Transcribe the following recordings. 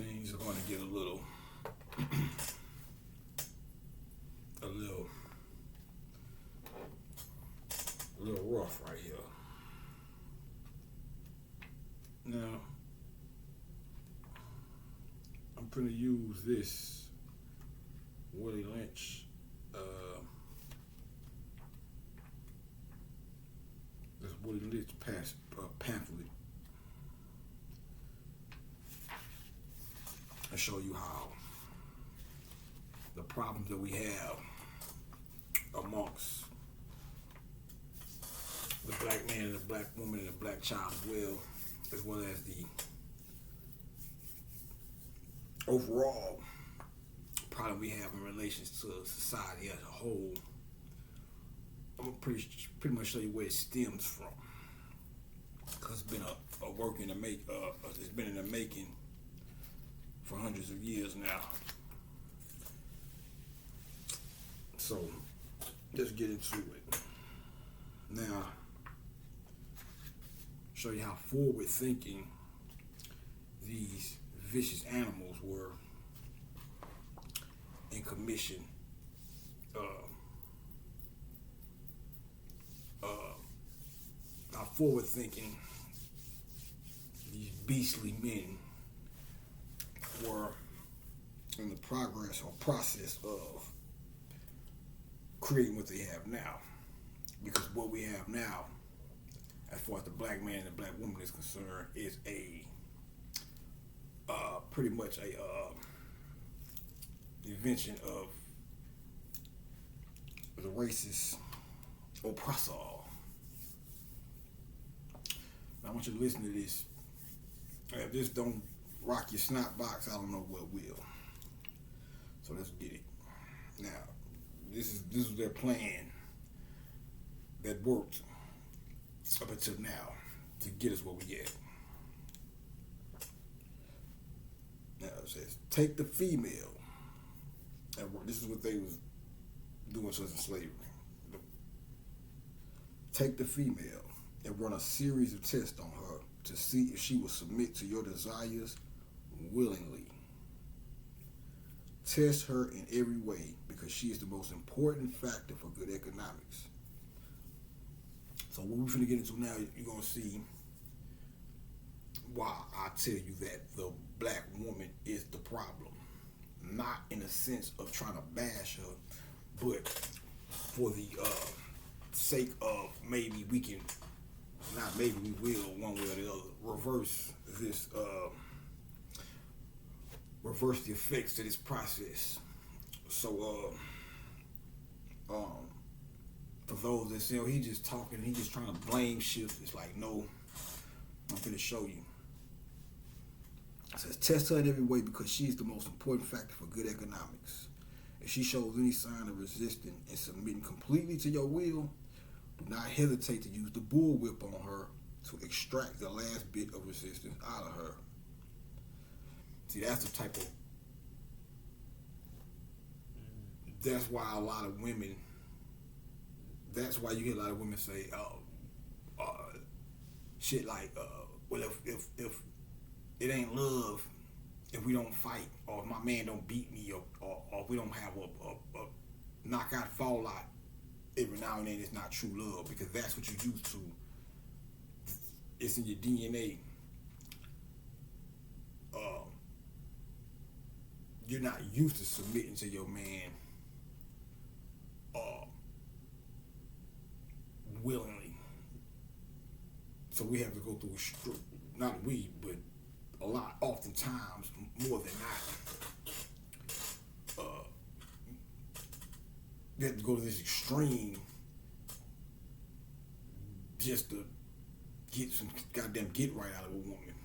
things are going to get a little, a little, a little rough right here. Now, I'm going to use this Willie Lynch, this Willie Lynch pamphlet, and show you how the problems that we have amongst the black man and the black woman and the black child as well as the overall problem we have in relation to society as a whole. I'm gonna pretty much show you where it stems from, because it's been a work in the it's been in the making for hundreds of years now. So let's get into it. Now, show you how forward thinking these vicious animals were in commission how forward thinking these beastly men were in the progress or process of creating what they have now. Because what we have now, as far as the black man and the black woman is concerned, is a pretty much a invention of the racist oppressor. Now, I want you to listen to this. If this don't rock your snot box, I don't know what will. So let's get it. Now, this is their plan that worked up until now to get us what we get. Now it says, take the female. And this is what they was doing to us in slavery. Take the female and run a series of tests on her to see if she will submit to your desires willingly. Test her in every way because she is the most important factor for good economics. So what we're going to get into now, you're going to see why I tell you that the black woman is the problem. Not in the sense of trying to bash her, but for the sake of maybe we can, not maybe we will, one way or the other, reverse this, reverse the effects of this process. So, for those that say, oh, he just talking, he just trying to blame shift, it's like, no, I'm going to show you. It says, test her in every way because she is the most important factor for good economics. If she shows any sign of resisting and submitting completely to your will, do not hesitate to use the bullwhip on her to extract the last bit of resistance out of her. See, that's the type of, that's why a lot of women, that's why you hear a lot of women say, shit like, well, if it ain't love, if we don't fight, or if my man don't beat me, or if we don't have a knockout, fall out every now and then, it's not true love, because that's what you're used to. It's in your DNA. You're not used to submitting to your man willingly. So we have to go through, not we, but a lot, oftentimes, more than not, we have to go to this extreme just to get some goddamn get right out of a woman.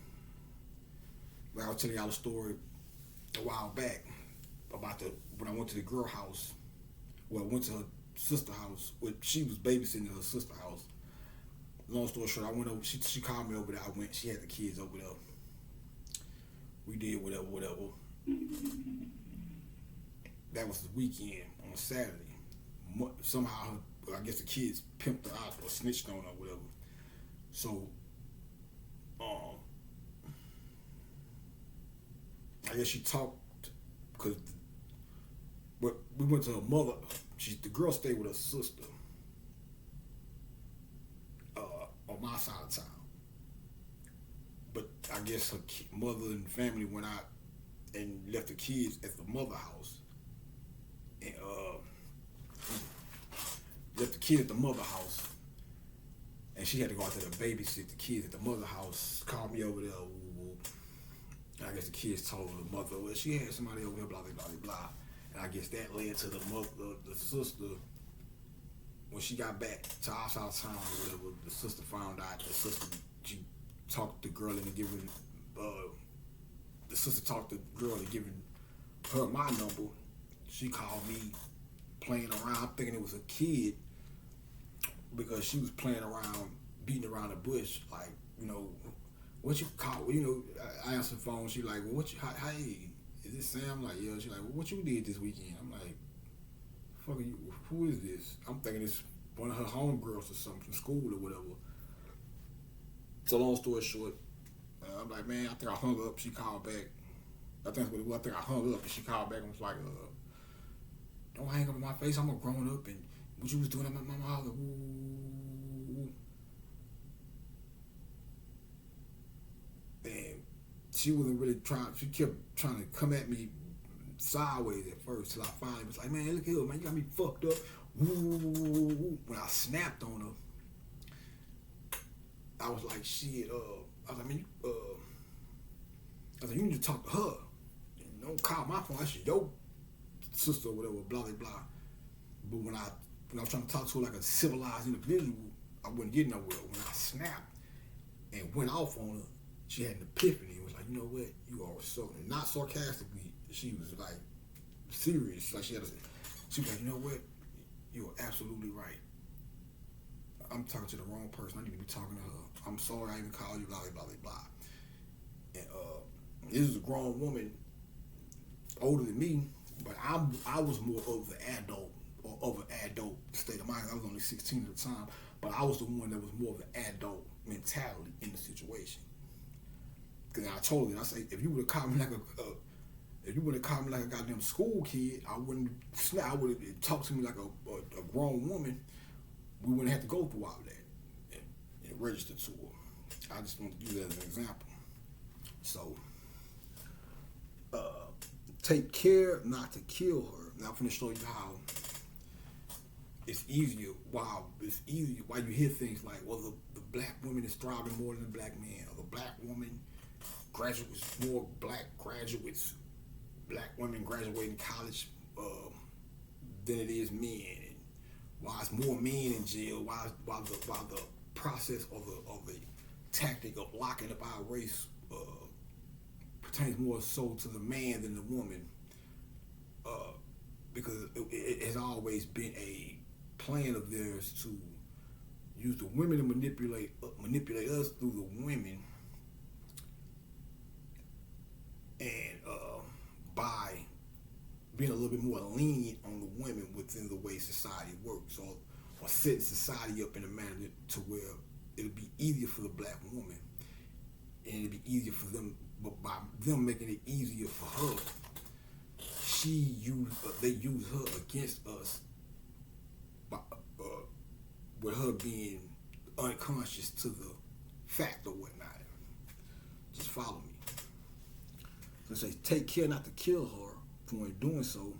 Like I was telling y'all a story a while back about when I went to the girl house. Well, I went to her sister house. Well, she was babysitting at her sister house. Long story short, I went over. She called me over there. I went. She had the kids over there. We did whatever. That was the weekend on a Saturday. Somehow, I guess the kids pimped her out or snitched on her or whatever. So, I guess she talked because but we went to her mother. The girl stayed with her sister on my side of town. But I guess her mother and family went out and left the kids at the mother house. And left the kid at the mother house. And she had to go out there to babysit the kids at the mother house. Called me over there. And I guess the kids told the mother, well, she had somebody over here, blah, blah, blah, blah. And I guess that led to the mother, the sister, when she got back to our side of town or whatever, the sister found out she talked the girl into giving, the sister talked the girl into giving her my number. She called me playing around, thinking it was a kid, because she was playing around, beating around the bush, like, you know, what you call, you know, I answered the phone, she like, well, hey, is this Sam? I'm like, yeah. She like, well, what you did this weekend? I'm like, fuck you, who is this? I'm thinking it's one of her homegirls or something from school or whatever. So long story short, I'm like, man, I think I hung up. She called back. I think I hung up and she called back and was like, don't hang up in my face. I'm a grown up and what you was doing at my house. And she wasn't really trying. She kept trying to come at me sideways at first till I finally was like, man, look here, man, you got me fucked up. When I snapped on her, I was like, shit. I was like, man, you need to talk to her. Don't call my phone. That's your sister or whatever. Blah blah blah. But when I was trying to talk to her like a civilized individual, I wouldn't get nowhere. When I snapped and went off on her, she had an epiphany. It was like, you know what? You are so, not sarcastically. She was like serious. Like she was like, you know what? You are absolutely right. I'm talking to the wrong person. I need to be talking to her. I'm sorry I even called you. Blah blah blah blah. And this is a grown woman, older than me, but I was more of the adult or of an adult state of mind. I was only 16 at the time, but I was the one that was more of an adult mentality in the situation. Because I told her, I said, if you would have called me like a goddamn school kid, I wouldn't snap. I would have talked to me like a grown woman. We wouldn't have to go through all that and register to her. I just want to use that as an example. So, take care not to kill her. Now I'm going to show you how it's easier. Wow, it's easier. Why you hear things like, well, the black woman is thriving more than the black man, or the black woman graduates more black graduates, black women graduating college than it is men. And why it's more men in jail? Why the process of the tactic of locking up our race pertains more so to the man than the woman, because it has always been a plan of theirs to use the women to manipulate us through the women, and by being a little bit more lenient on the women within the way society works, or setting society up in a manner to where it'll be easier for the black woman, and it'll be easier for them. But by them making it easier for her, they use her against us, by, with her being unconscious to the fact or whatnot. Just follow me. So it says, take care not to kill her, for in doing so,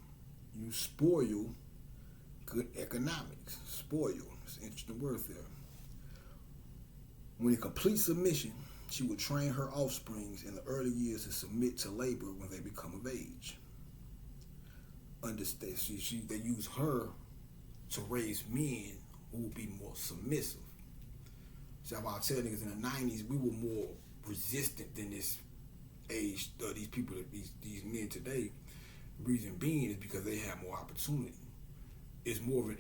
you spoil good economics. Spoil. It's an interesting word there. When in complete submission, she will train her offsprings in the early years to submit to labor when they become of age. Understand? They use her to raise men who will be more submissive. So I tell niggas in the 90s, we were more resistant than this age, these people, these men today. Reason being is because they have more opportunity. It's more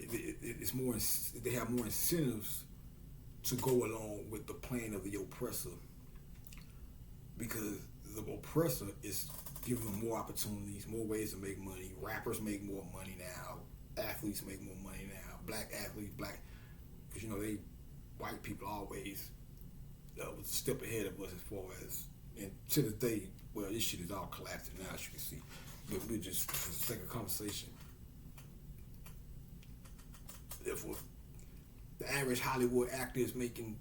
they have more incentives to go along with the plan of the oppressor, because the oppressor is giving them more opportunities, more ways to make money. Rappers make more money now. Athletes make more money now. Black athletes, because white people always was a step ahead of us as far as And to this day, well, this shit is all collapsing now, as you can see. But we're just, for the sake of conversation, therefore, the average Hollywood actor is making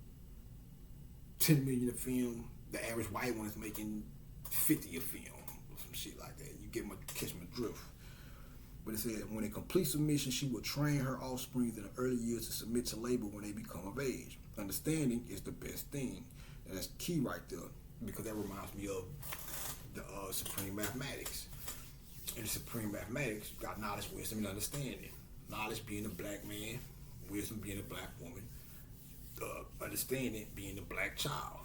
$10 million a film. The average white one is making 50 a film, or some shit like that. You catch my drift. But it said, when it completes a mission, she will train her offspring in the early years to submit to labor when they become of age. Understanding is the best thing. And that's key right there, because that reminds me of the Supreme Mathematics. In the Supreme Mathematics, you got knowledge, wisdom, and understanding. Knowledge being a black man, wisdom being a black woman, understanding being a black child.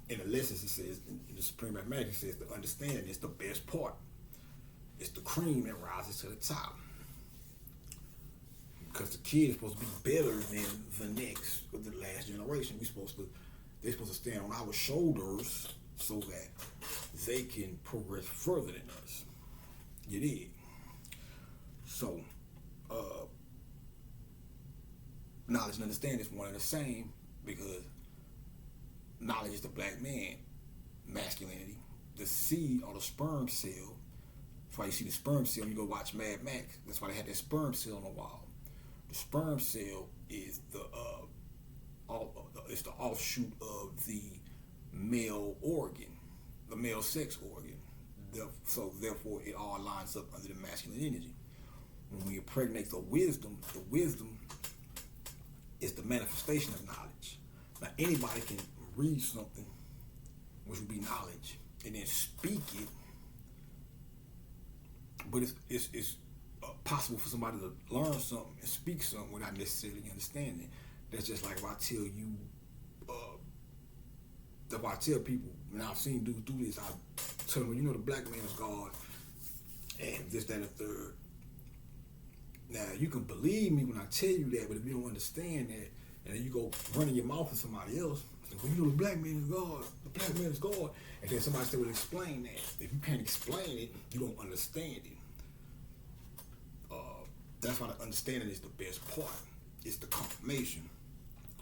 In the lessons, it says, in the Supreme Mathematics, it says the understanding is the best part. It's the cream that rises to the top. Because the kid is supposed to be better than the next, or the last generation. They're supposed to stand on our shoulders so that they can progress further than us. You dig? So, knowledge and understanding is one and the same, because knowledge is the black man, masculinity. The seed or the sperm cell. That's why you see the sperm cell when you go watch Mad Max. That's why they had that sperm cell on the wall. The sperm cell is it's the offshoot of the male organ, the male sex organ. So therefore, it all lines up under the masculine energy. When we impregnate the wisdom is the manifestation of knowledge. Now, anybody can read something, which would be knowledge, and then speak it, but it's possible for somebody to learn something and speak something without necessarily understanding. That's just like if I tell you, if I tell people, and I've seen dudes do this, I tell them, you know, the black man is God, and this, that, and the third. Now, you can believe me when I tell you that, but if you don't understand that, and then you go running your mouth to somebody else, like, well, you know, the black man is God, the black man is God, and then somebody said, well, explain that. If you can't explain it, you don't understand it. That's why the understanding is the best part. It's the confirmation.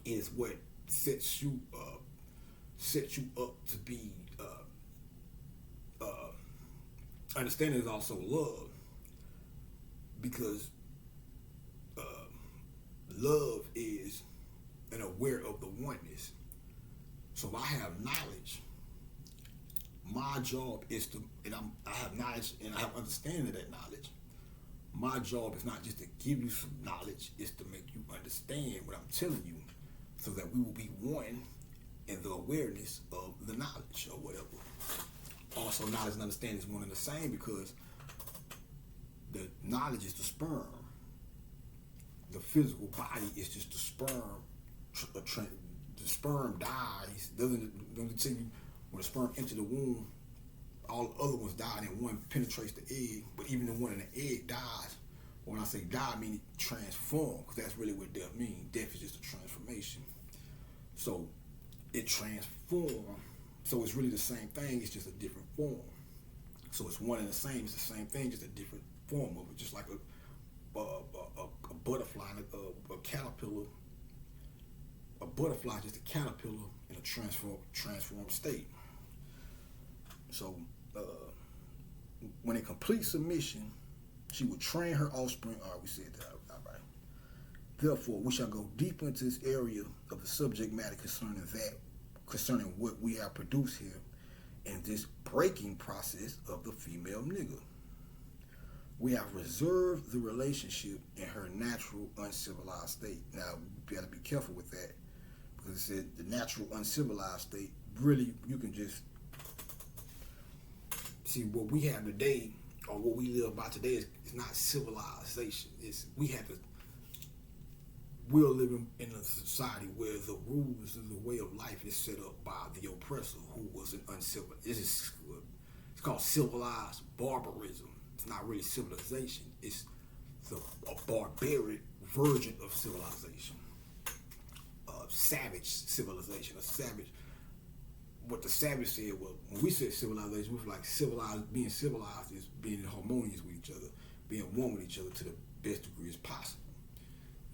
It is what sets you up to be. Understanding is also love, because love is an aware of the oneness. So if I have knowledge, my job is to, and I have knowledge and I have understanding of that knowledge. My job is not just to give you some knowledge, it's to make you understand what I'm telling you, so that we will be one in the awareness of the knowledge or whatever. Also, knowledge and understanding is one and the same, because the knowledge is the sperm. The physical body is just the sperm. The sperm dies. Doesn't tell you when the sperm enters the womb, all the other ones die, and then one penetrates the egg, but even the one in the egg dies. When I say die, I mean it transforms, because that's really what death means. Death is just a transformation. So it transforms. So it's really the same thing, it's just a different form. So it's one and the same, it's the same thing, just a different form of it. Just like a butterfly, a caterpillar. A butterfly is just a caterpillar in a transformed state. So when it completes a mission, she will train her offspring. All right, we said that. All right. Therefore, we shall go deeper into this area of the subject matter concerning what we have produced here in this breaking process of the female nigger. We have reserved the relationship in her natural uncivilized state. Now, you got to be careful with that, because it said the natural uncivilized state. Really, you can just see what we have today, or what we live by today, is not civilization. We're living in a society where the rules and the way of life is set up by the oppressor, who was an uncivilized. It's called civilized barbarism. It's not really civilization. It's a barbaric version of civilization. Savage civilization. What the savage said was, when we said civilization, we were like being civilized is being harmonious with each other, being one with each other to the best degree as possible.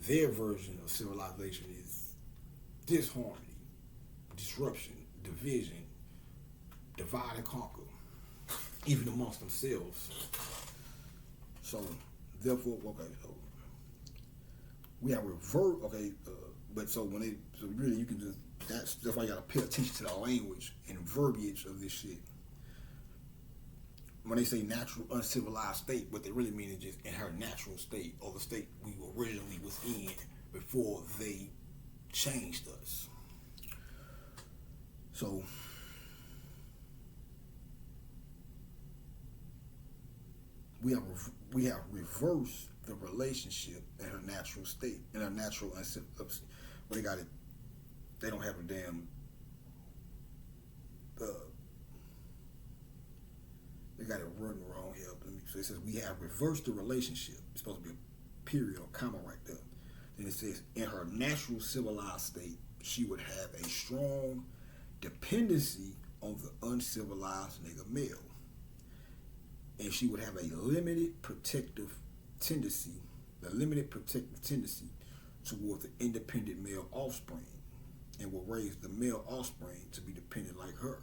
Their version of civilization is disharmony, disruption, division, divide and conquer, even amongst themselves. So, therefore, okay, so we have revert, okay, but so when so really you can just, that's why you gotta pay attention to the language and verbiage of this shit. When they say natural uncivilized state, what they really mean is just in her natural state, or the state we originally was in before they changed us. So we have reversed the relationship in her natural state, in her natural uncivilized. Well, they don't have a damn. They got it written wrong here. So it says we have reversed the relationship. It's supposed to be a period or comma right there. Then it says in her natural civilized state, she would have a strong dependency on the uncivilized nigga male. And she would have a limited protective tendency toward the independent male offspring, and will raise the male offspring to be dependent like her.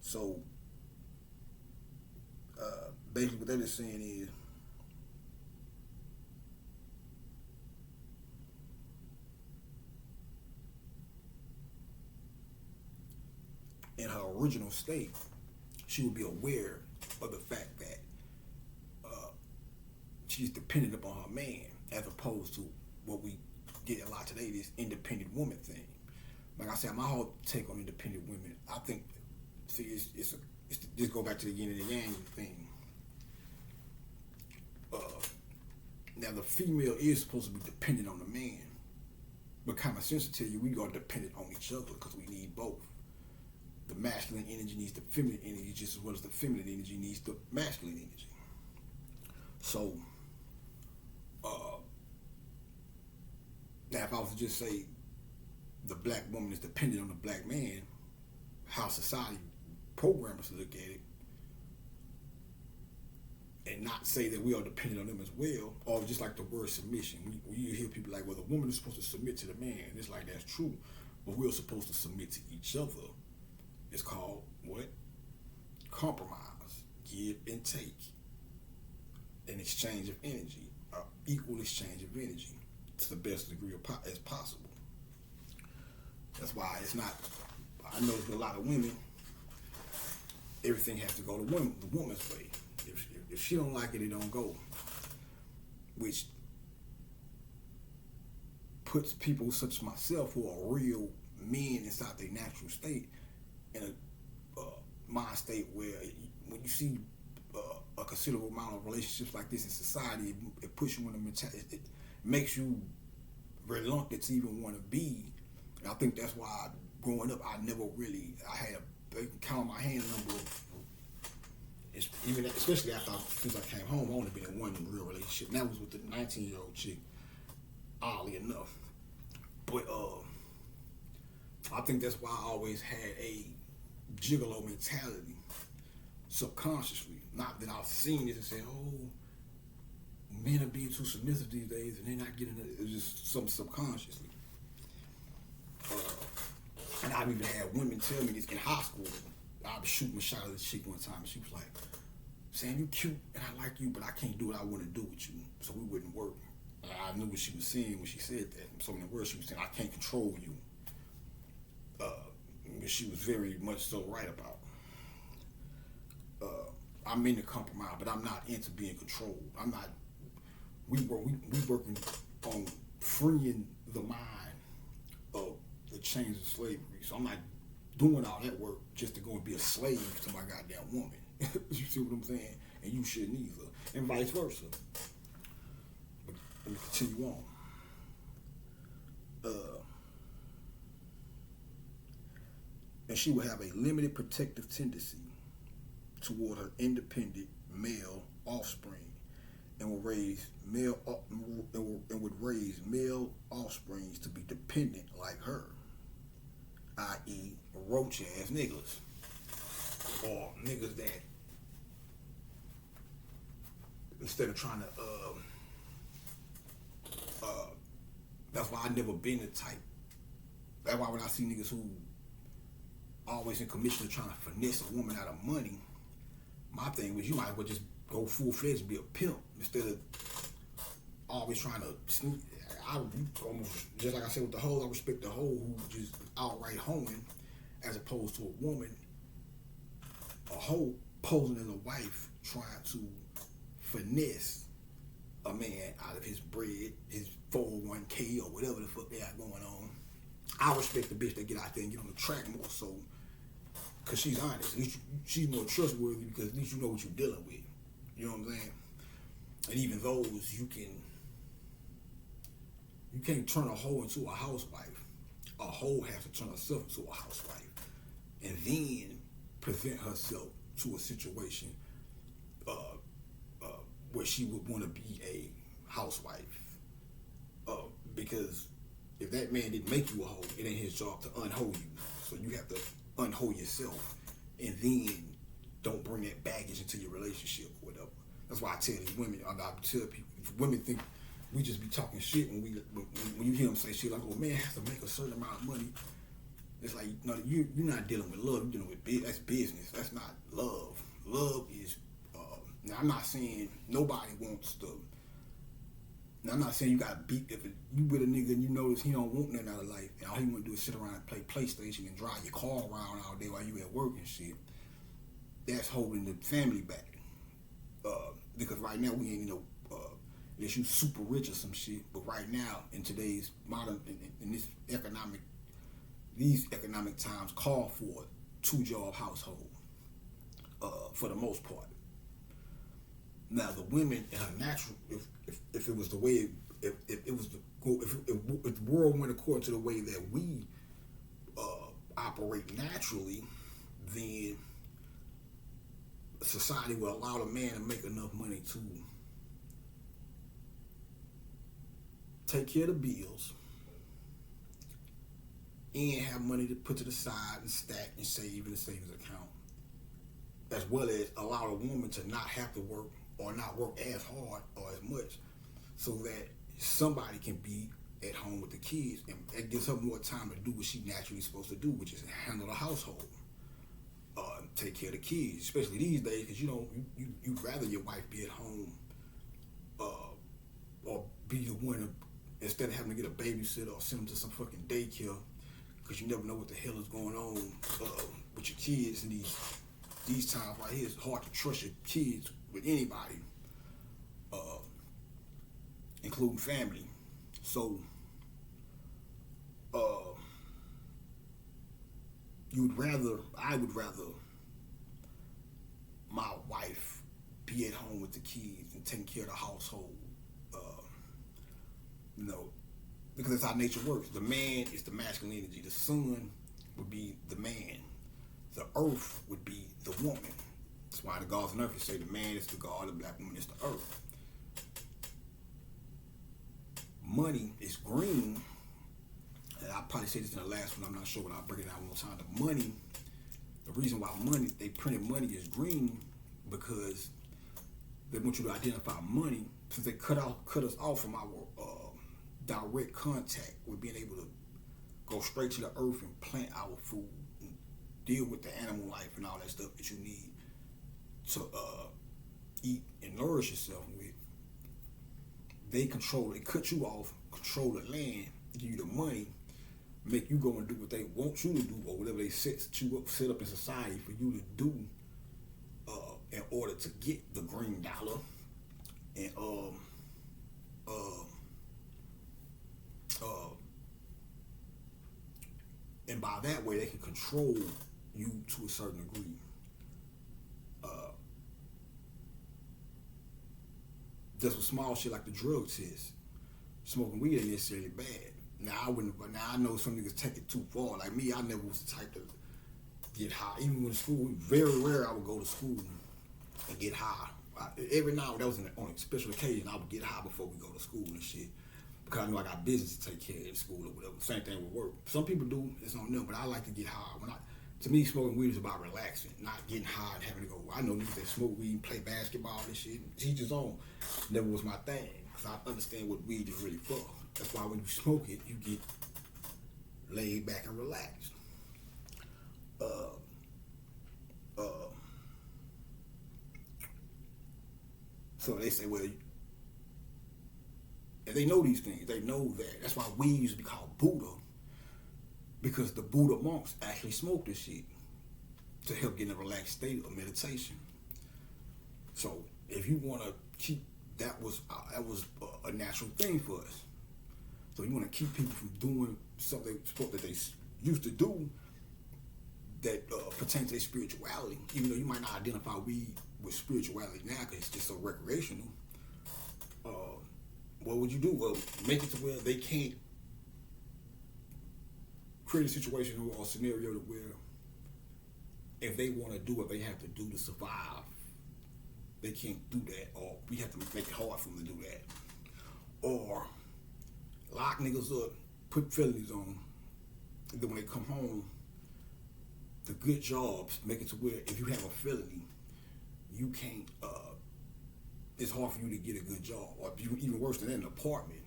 So basically what that is saying is in her original state, she would be aware of the fact that she's dependent upon her man, as opposed to what we get a lot today, this independent woman thing. Like I said, my whole take on independent women, I think, see, it's just go back to the yin and the yang thing. Now the female is supposed to be dependent on the man, but common sense will tell you we are dependent on each other because we need both. The masculine energy needs the feminine energy just as well as the feminine energy needs the masculine energy. So, now if I was to just say the black woman is dependent on the black man, how society programs us to look at it, and not say that we are dependent on them as well, or just like the word submission. When you hear people like, well, the woman is supposed to submit to the man, and it's like, that's true, but we're supposed to submit to each other. It's called what? Compromise, give and take, an exchange of energy, an equal exchange of energy to the best degree as possible. That's why it's not, I know with a lot of women, everything has to go the woman's way. If she don't like it, it don't go. Which puts people such as myself who are real men inside their natural state in a mind state where when you see a considerable amount of relationships like this in society, it puts you in a mentality, it makes you reluctant to even want to be. And I think that's why growing up, I had a count on my hand number of, even especially since I came home, I only been in one real relationship, and that was with the 19-year-old chick, oddly enough. But I think that's why I always had a gigolo mentality subconsciously. Not that I've seen this and said, oh, men are being too submissive these days and they're not getting it. It's just something subconsciously. And I've even had women tell me this in high school. I was shooting a shot at this chick one time and she was like, saying, you cute and I like you, but I can't do what I want to do with you, so we wouldn't work. I knew what she was saying when she said that. So in the words she was saying, I can't control you. She was very much so right about. I'm into compromise, but I'm not into being controlled. I'm not. We working on freeing the mind of the chains of slavery. So I'm not doing all that work just to go and be a slave to my goddamn woman. You see what I'm saying? And you shouldn't either, and vice versa. But let me continue on. And she will have a limited protective tendency toward her independent male offspring, and will raise would raise male offsprings to be dependent like her, i.e., roach ass niggas, or niggas that instead of trying to that's why I never been the type That's why when I see niggas who always in commission of trying to finesse a woman out of money, my thing was you might as well just go full fledged and be a pimp instead of always trying to sneak. I almost, just like I said with the hoe, I respect the hoe who just outright hoeing as opposed to a woman, a hoe posing as a wife trying to finesse a man out of his bread, his 401k or whatever the fuck they got going on. I respect the bitch that get out there and get on the track more so because she's honest. At least she's more trustworthy because at least you know what you're dealing with. You know what I'm saying? And even those you can't turn a hoe into a housewife. A hoe has to turn herself into a housewife and then present herself to a situation where she would want to be a housewife. Because if that man didn't make you a hoe, it ain't his job to unhoe you. So you have to unhoe yourself and then don't bring that baggage into your relationship or whatever. That's why I tell these women, I tell people, if women think we just be talking shit when you hear them say shit like, oh, man has to make a certain amount of money. It's like, no, you're not dealing with love, you're dealing with that's business. That's not love. Love is, now I'm not saying nobody wants to, now I'm not saying you got beat, if you with a nigga and you notice he don't want nothing out of life, and all he want to do is sit around and play PlayStation and drive your car around all day while you at work and shit, that's holding the family back. Because right now we ain't, unless you super rich or some shit, but right now in today's modern, in this these economic times call for a 2-job household for the most part. Now the women in her natural, if it was the way, if the world went according to the way that we operate naturally, then society will allow the man to make enough money to take care of the bills and have money to put to the side and stack and save in the savings account, as well as allow a woman to not have to work or not work as hard or as much, so that somebody can be at home with the kids, and it gives her more time to do what she naturally supposed to do, which is handle the household, take care of the kids, especially these days, because you'd rather your wife be at home or be the one instead of having to get a babysitter or send them to some fucking daycare, because you never know what the hell is going on with your kids in these times right here. It's hard to trust your kids with anybody, including family. So I would rather my wife be at home with the kids and taking care of the household, because that's how nature works. The man is the masculine energy. The sun would be the man. The earth would be the woman. That's why the gods on earth say the man is the god, the black woman is the earth. Money is green, and I'll probably say this in the last one, I'm not sure, but I'll break it down one more time. The reason why they printed money is green, because they want you to identify money, since they cut us off from our direct contact with being able to go straight to the earth and plant our food and deal with the animal life and all that stuff that you need to eat and nourish yourself with. They cut you off, control the land, give you the money, make you go and do what they want you to do, or whatever they set up in society for you to do in order to get the green dollar. And by that way, they can control you to a certain degree. Just with small shit like the drug test, smoking weed ain't necessarily bad. Now I know some niggas take it too far. Like me, I never was the type to get high. Even when school, very rare I would go to school and get high. Every now and then, that was on a special occasion, I would get high before we go to school and shit, because I know I got business to take care of at school or whatever. Same thing with work. Some people do, it's on them, but I like to get high. To me, smoking weed is about relaxing, not getting high and having to go. I know niggas that smoke weed and play basketball and shit. Each his own. Never was my thing, because I understand what weed is really for. That's why when you smoke it, you get laid back and relaxed. Uh, uh, so they say, well, and they know these things. They know that. That's why we used to be called Buddha, because the Buddha monks actually smoked this shit to help get in a relaxed state of meditation. So if you want to keep, that was a natural thing for us. So you want to keep people from doing something that they used to do that pertains to their spirituality, even though you might not identify weed with spirituality now because it's just so recreational. What would you do? Well, make it to where they can't create a situation or a scenario to where if they want to do what they have to do to survive, they can't do that, or we have to make it hard for them to do that, or lock niggas up, put felonies on them, and then when they come home, the good jobs make it to where if you have a felony, you can't. It's hard for you to get a good job, or even worse than that, an apartment,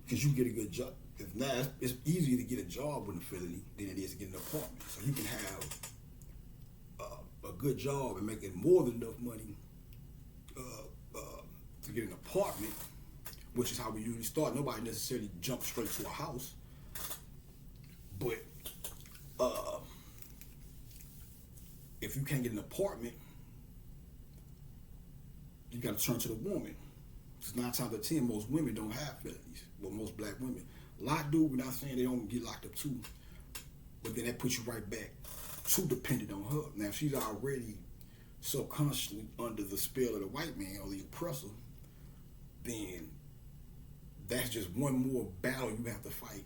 because you get a good job. If now it's easier to get a job with a felony than it is to get an apartment. So you can have a good job and making more than enough money to get an apartment, which is how we usually start. Nobody necessarily jumps straight to a house, but if you can't get an apartment, you got to turn to the woman. Because 9 times out of 10, most women don't have felonies. Well, most black women. A lot do, we're not saying they don't get locked up too. But then that puts you right back too dependent on her. Now, if she's already subconsciously under the spell of the white man or the oppressor, then that's just one more battle you have to fight.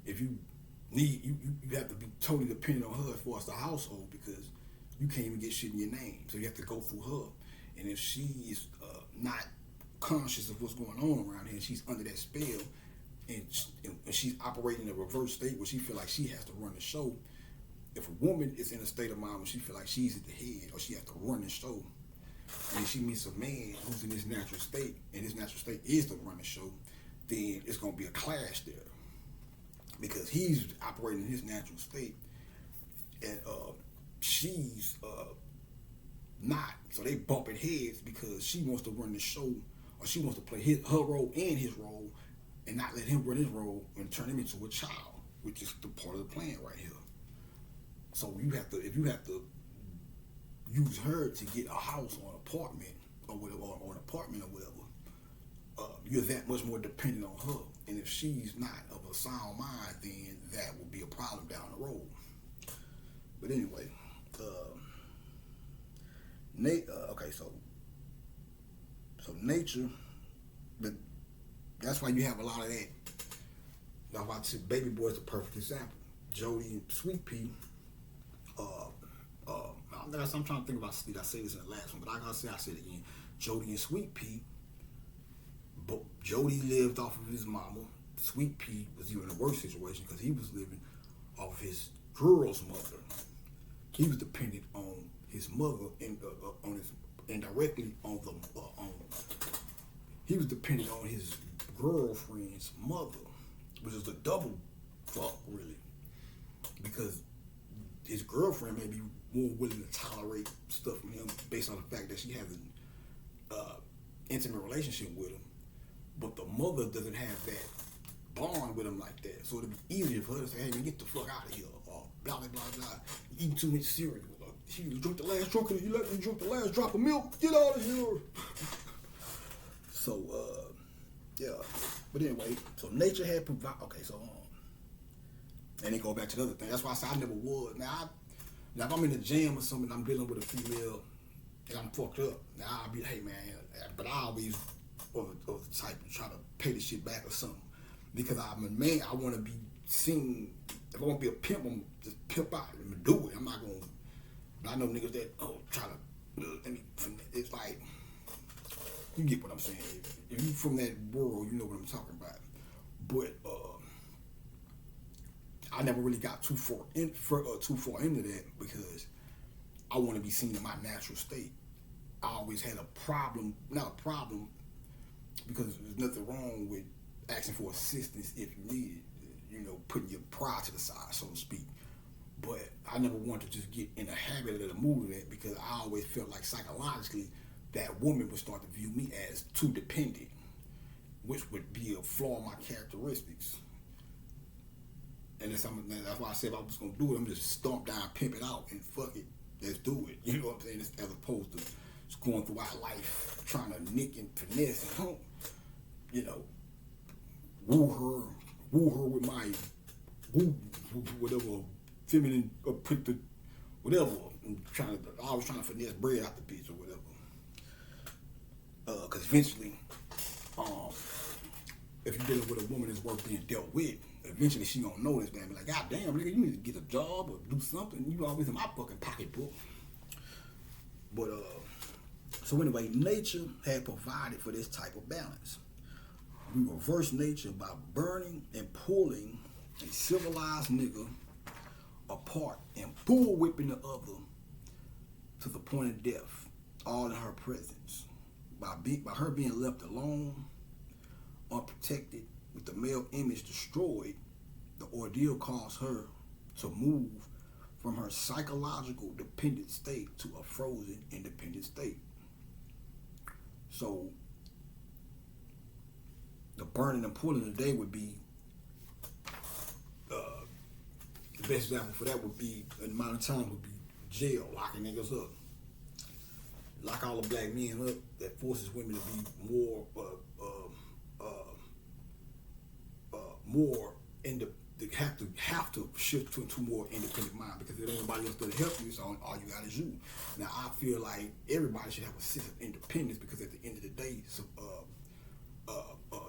If you need, you have to be totally dependent on her as far as the household, because you can't even get shit in your name. So you have to go through her. And if she's not conscious of what's going on around here, and she's under that spell, and she's operating in a reverse state where she feel like she has to run the show. If a woman is in a state of mind where she feel like she's at the head or she has to run the show, and she meets a man who's in his natural state, and his natural state is to run the show, then it's going to be a clash there, because he's operating in his natural state and she's not. So they bumping heads because she wants to run the show, or she wants to play her role and his role, and not let him run his role and turn him into a child, which is the part of the plan right here. So if you have to use her to get a house or an apartment or whatever, or an apartment or whatever, you're that much more dependent on her. And if she's not of a sound mind, then that will be a problem down the road. But anyway, okay, so nature, but that's why you have a lot of that. That's why I said Baby Boy is the perfect example. Jody and Sweet Pea. I'm trying to think about. Did I say this in the last one? But I said it again. Jody and Sweet Pea. But Jody lived off of his mama. Sweet Pea was even in a worse situation because he was living off of his girl's mother. He was dependent on his mother and indirectly on the he was dependent on his girlfriend's mother, which is a double fuck really, because his girlfriend may be more willing to tolerate stuff from him based on the fact that she has an intimate relationship with him, but the mother doesn't have that bond with him like that. So it'd be easier for her to say, "Hey man, get the fuck out of here," or blah blah blah blah. You eating too much cereal. You drink the last drop of, you let me drink the last drop of milk. Get out of here. So yeah. But anyway, so nature had provided. Okay, so and then go back to the other thing. That's why I said I never would. Now if I'm in the gym or something, I'm dealing with a female and I'm fucked up. Now I'll be, hey man, but I always was the type to try to pay the shit back or something, because I'm a man. I want to be seen. If I want to be a pimp, I'm just pimp out and do it. I'm not gonna. But I know niggas that try to. It's like, you get what I'm saying. If you from that world, you know what I'm talking about. But I never really got too far into that, because I want to be seen in my natural state. I always had not a problem, because there's nothing wrong with asking for assistance if you need it. putting your pride to the side, so to speak. But I never wanted to just get in a habit of the movie that, because I always felt like psychologically that woman would start to view me as too dependent, which would be a flaw in my characteristics. And that's why I said if I was gonna do it, I'm just stomp down, pimp it out, and fuck it, let's do it. You know what I'm saying? As opposed to just going throughout life trying to nick and finesse and woo her with my whatever feminine put the whatever. I'm always trying to finesse bread out the bitch or whatever. Because eventually, if you're dealing with a woman that's worth being dealt with, eventually she gonna know this, man. Be like, God damn, nigga, you need to get a job or do something. You always in my fucking pocketbook. But so anyway, nature had provided for this type of balance. We reverse nature by burning and pulling a civilized nigga apart and bullwhipping the other to the point of death, all in her presence. By her being left alone, unprotected, with the male image destroyed, the ordeal caused her to move from her psychological dependent state to a frozen independent state. So the burning and pulling today would be the best example for that would be, an amount of time would be jail, locking niggas up. Lock all the black men up. That forces women to be more have to shift to more independent mind, because if ain't nobody else to help you, so all you got is you. Now I feel like everybody should have a sense of independence, because at the end of the day,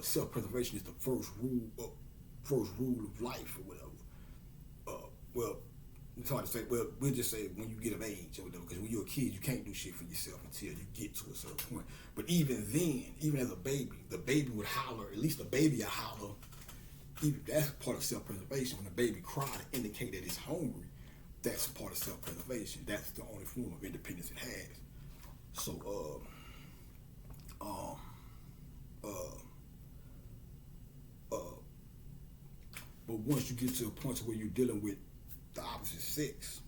self-preservation is the first rule of life or whatever. Well, it's hard to say. Well, we'll just say when you get of age or whatever, because when you're a kid, you can't do shit for yourself until you get to a certain point. But even then, even as a baby, the baby would holler. At least the baby will holler. Even that's part of self-preservation. When the baby cries to indicate that it's hungry, that's a part of self-preservation. That's the only form of independence it has. So, but once you get to a point where you're dealing with the opposite sex,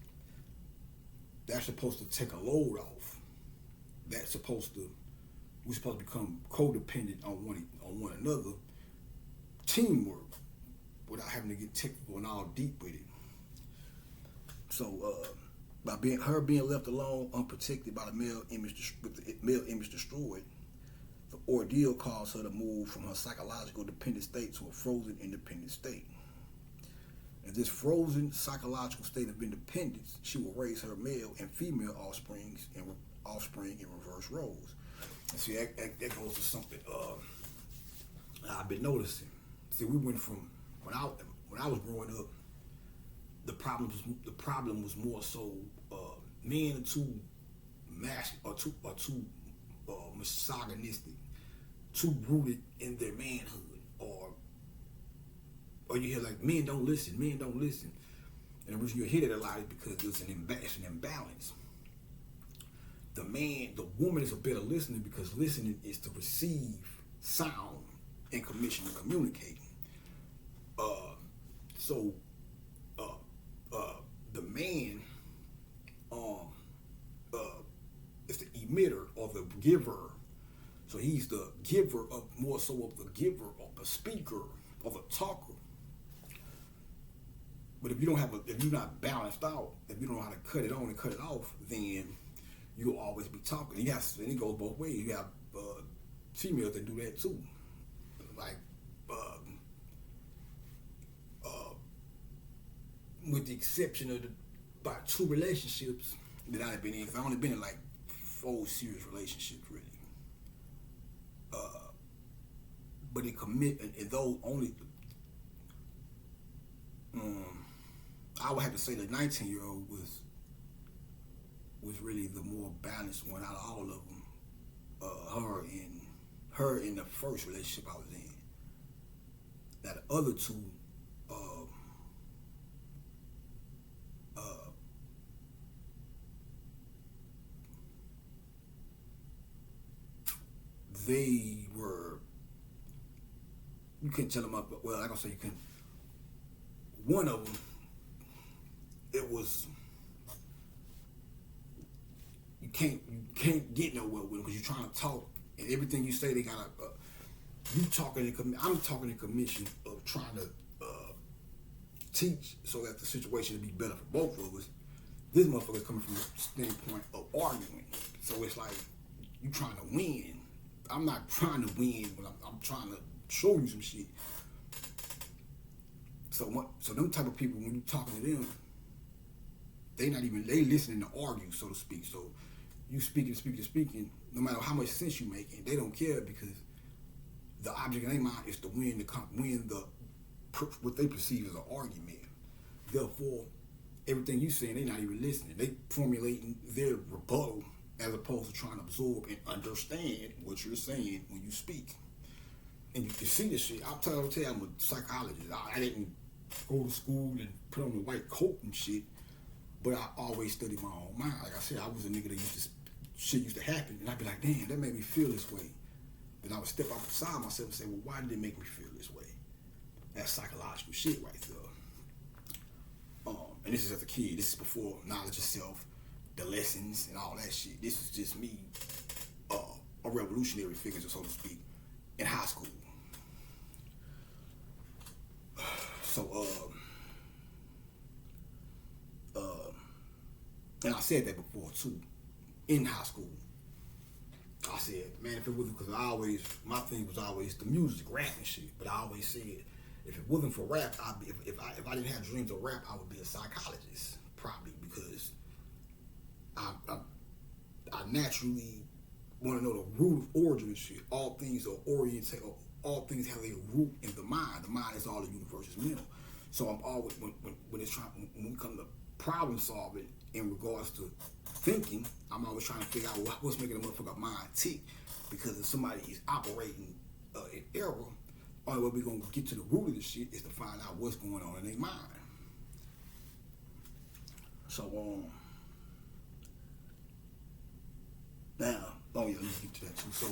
that's supposed to take a load off. We're supposed to become codependent on one another, teamwork, without having to get technical and all deep with it. So by being left alone, unprotected by the male image, with the male image destroyed, the ordeal caused her to move from her psychological dependent state to a frozen independent state. In this frozen psychological state of independence, she will raise her male and female offspring in reverse roles. And see, that goes to something I've been noticing. See, we went from when I was growing up, the problem was more so men are too misogynistic, too rooted in their manhood, or you hear like men don't listen, and the reason you hear that a lot is because there's an imbalance. The woman is a better listener, because listening is to receive sound and commission to communicate. So the man is the emitter or the giver. So he's the giver of more so of the giver, of the speaker, of a talker. But if you're not balanced out, if you don't know how to cut it on and cut it off, then you'll always be talking. And it goes both ways. You have females that do that too. Like, with the exception of about 2 relationships that I've been in, because I've only been in like 4 serious relationships really. But in commitment, and those only, I would have to say the 19-year-old was really the more balanced one out of all of them. Her in the first relationship I was in. Now the other 2, they were, you couldn't tell them up. Well, I'm gonna say you couldn't. one of them, it was you can't get nowhere with them because you're trying to talk and everything you say they gotta you talking in I'm talking in commission of trying to teach so that the situation will be better for both of us. This motherfucker's coming from a standpoint of arguing, so it's like you trying to win. I'm not trying to win, but I'm trying to show you some shit. So them type of people, when you talking to them, they listening to argue, so to speak. So you speaking, no matter how much sense you making, they don't care because the object in their mind is to win the what they perceive as an argument. Therefore, everything you saying, they not even listening. They formulating their rebuttal as opposed to trying to absorb and understand what you're saying when you speak. And you can see this shit. I'll tell you, I'm a psychologist. I didn't go to school and put on the white coat and shit, but I always studied my own mind. Like I said, I was a nigga that shit used to happen, and I'd be like, damn, that made me feel this way. Then I would step outside myself and say, well, why did it make me feel this way? That's psychological shit right there. And this is as a kid. This is before knowledge of self, the lessons, and all that shit. This is just me, a revolutionary figure, so to speak, in high school. So, and I said that before too, in high school. I said, man, if it wasn't, because my thing was always the music, rap and shit. But I always said, if it wasn't for rap, if I didn't have dreams of rap, I would be a psychologist, probably, because I naturally want to know the root of origin of shit. All things are oriented, or all things have a root in the mind. The mind is all the universe is mental. So I'm always when we come to problem solving in regards to thinking, I'm always trying to figure out what's making a motherfucker mind tick. Because if somebody is operating in error, only way we're gonna get to the root of the shit is to find out what's going on in their mind. So now, let me get to that too. So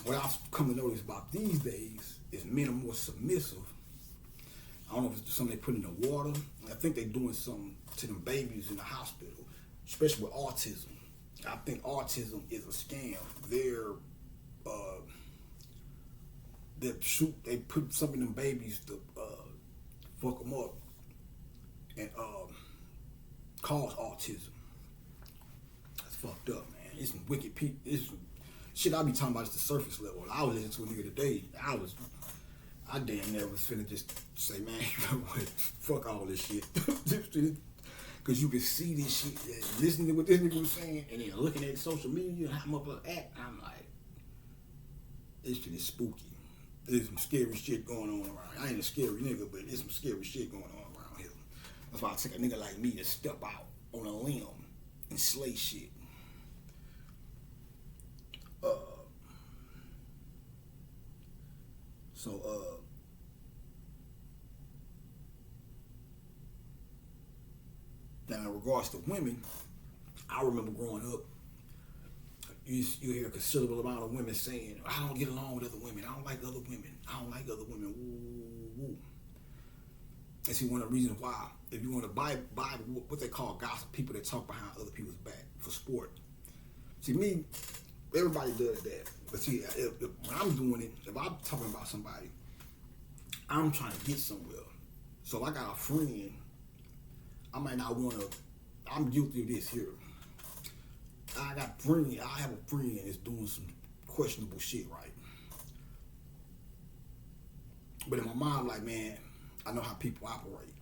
what I've come to notice about these days is men are more submissive. I don't know if it's something they put in the water. I think they're doing something to them babies in the hospital, especially with autism. I think autism is a scam. They put some of them babies to fuck them up and cause autism. That's fucked up, man. It's some wicked people. It's some shit I be talking about. It's the surface level. I was listening to a nigga today. I damn near was finna just say, man, you know what? Fuck all this shit. Because you can see this shit, listening to what this nigga was saying, and then looking at social media and how I'm up to act. I'm like, this shit is spooky. There's some scary shit going on around here. I ain't a scary nigga, but there's some scary shit going on around here. That's why I take a nigga like me to step out on a limb and slay shit. Now in regards to women, I remember growing up, you hear a considerable amount of women saying, I don't get along with other women, I don't like other women, I don't like other women, woo, woo. And see, one of the reasons why, if you want to buy what they call gossip, people that talk behind other people's back for sport. See, me, everybody does that. But see, if when I'm doing it, if I'm talking about somebody, I'm trying to get somewhere. So if I got a friend, I might not want to, I'm guilty of this here. I have a friend that's doing some questionable shit, right? But in my mind, I'm like, man, I know how people operate.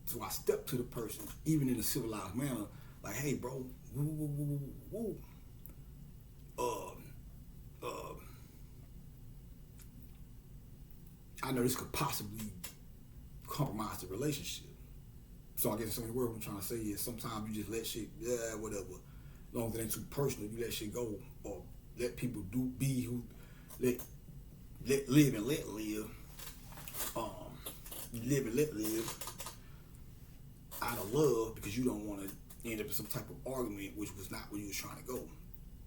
So I step to the person, even in a civilized manner, like, hey, bro, woo. I know this could possibly compromise the relationship. So I guess the only word I'm trying to say is sometimes you just let shit, whatever. As long as it ain't too personal, you let shit go, or let people be who, let live and let live. Live and let live out of love, because you don't want to end up in some type of argument which was not where you was trying to go.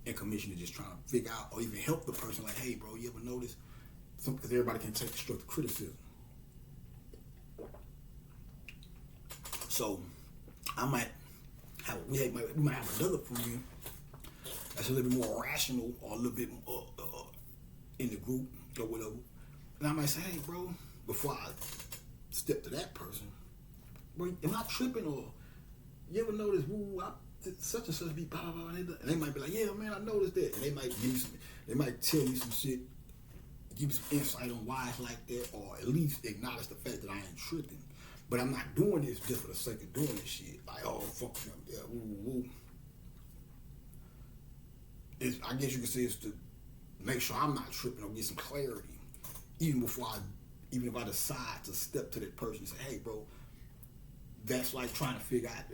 And commission is just trying to figure out or even help the person, like, hey, bro, you ever notice? Because everybody can take constructive criticism. So I might have we might have another friend that's a little bit more rational or a little bit in the group or whatever, and I might say, hey, bro, before I step to that person, bro, am I tripping, or you ever notice, such and such be blah blah blah, and they might be like, yeah, man, I noticed that, and they might tell you some shit, give you some insight on why it's like that, or at least acknowledge the fact that I ain't tripping. But I'm not doing this just for the sake of doing this shit. Like, oh, fuck them, yeah, woo. I guess you could say it's to make sure I'm not tripping or get some clarity, even if I decide to step to that person and say, hey, bro, that's like trying to figure out,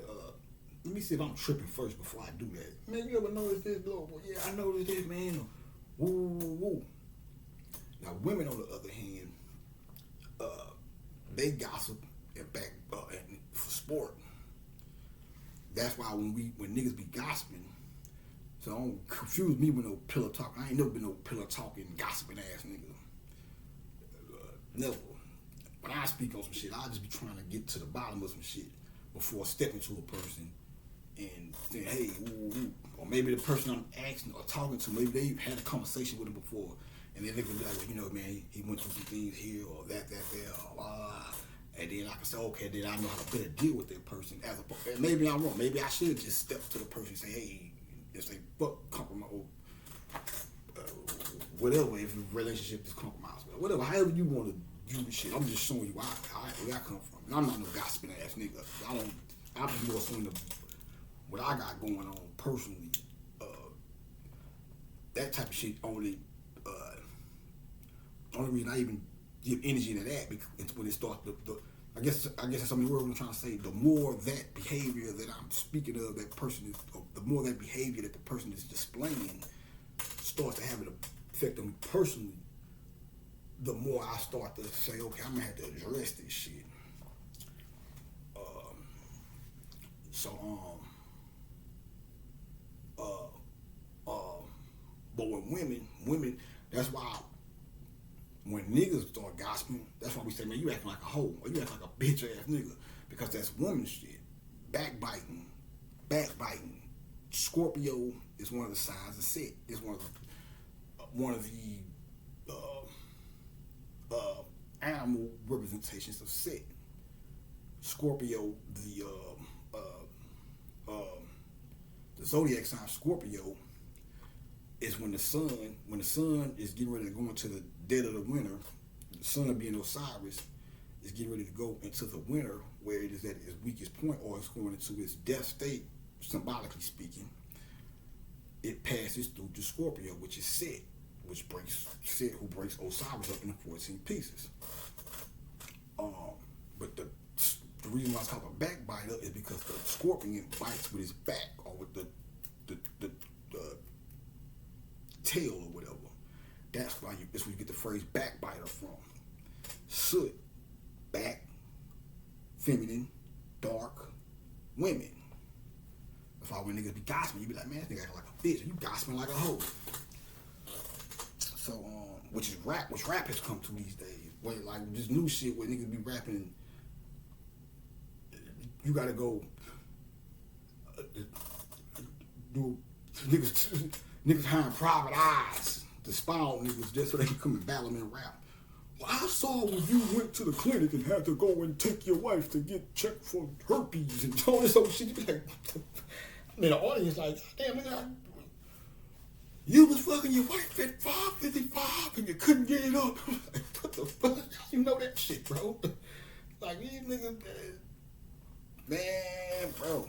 let me see if I'm tripping first before I do that. Man, you ever notice this, bro? Well, yeah, I noticed this, man. Woo. Now, women, on the other hand, they gossip and for sport. That's why when niggas be gossiping, so don't confuse me with no pillow talk. I ain't never been no pillow talking, gossiping ass nigga. Never. When I speak on some shit, I just be trying to get to the bottom of some shit before stepping to a person and saying, hey, woo. Or maybe the person I'm asking or talking to, maybe they've had a conversation with him before, and then they can be like, well, you know, man, he went through some things here or that, there, or blah. And then I can say, okay, then I know how to better deal with that person. And maybe I'm wrong. Maybe I should just step to the person and say, hey, just say, fuck compromise, whatever, if the relationship is compromised, whatever, however you want to do the shit. I'm just showing you where I come from. And I'm not no gossiping ass nigga. I'm just more showing what I got going on personally. That type of shit only reason I even give energy to that because when it starts I guess that's some of the word I'm trying to say. The more that behavior that I'm speaking of, that person is, the more that behavior that the person is displaying starts to have an effect on me personally, the more I start to say, okay, I'm gonna have to address this shit. But with women, that's why when niggas start gossiping, that's why we say, man, you acting like a hoe, or you acting like a bitch ass nigga, because that's woman shit. Backbiting. Scorpio is one of the signs of Set. It's one of the animal representations of Set. Scorpio, the zodiac sign Scorpio is when the sun is getting ready to go into the dead of the winter. The sun being Osiris is getting ready to go into the winter where it is at its weakest point, or it's going into its death state, symbolically speaking. It passes through the Scorpio, which is Set, which breaks Set, who breaks Osiris up into 14 pieces. But the reason why it's called a backbiter is because the scorpion bites with his back or with the tail or whatever. That's where you get the phrase backbiter from. Soot, back, feminine, dark, women. That's why when niggas be gossiping, you be like, man, this nigga acting like a bitch. You gossiping like a hoe. So, which rap has come to these days. Where like this new shit where niggas be rapping, you gotta go do niggas hiring private eyes to spy on niggas just so they can come and battle them and rap. Well, I saw when you went to the clinic and had to go and take your wife to get checked for herpes and all this other shit. You be like, I mean, the audience like, damn, nigga, you was fucking your wife at 5:55 and you couldn't get it up. Like, what the fuck? You know that shit, bro. Like, these niggas, man, bro.